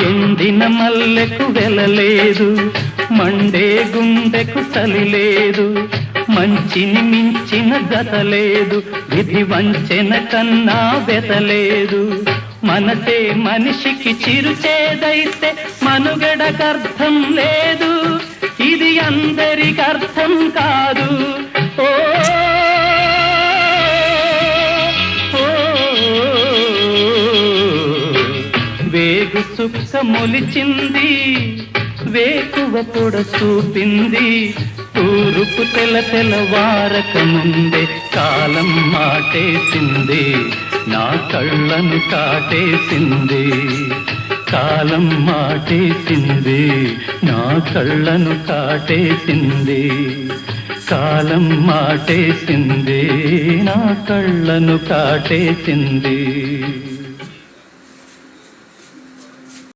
ఎండిన మల్లెకు వెలలేదు, మండే గుండెకు చలి లేదు, మంచిని మించిన గత లేదు, విధి వంచెన కన్నా బెతలేదు. మనసే మనిషికి చిరుచేదైతే మనుగడకర్థం లేదు, ఇది అందరికి అర్థం కాదు. ఓ వేగు సుక్క మొలిచింది, వేకువ పొడ చూపింది, తూరుపు తెలవారక ముందే కాలం మాటేసింది, నా కళ్ళను కాటేసింది. కాలం మాటేసింది, నా కళ్ళను కాటేసింది. కాలం మాటేసింది, నా కళ్ళను కాటేసింది.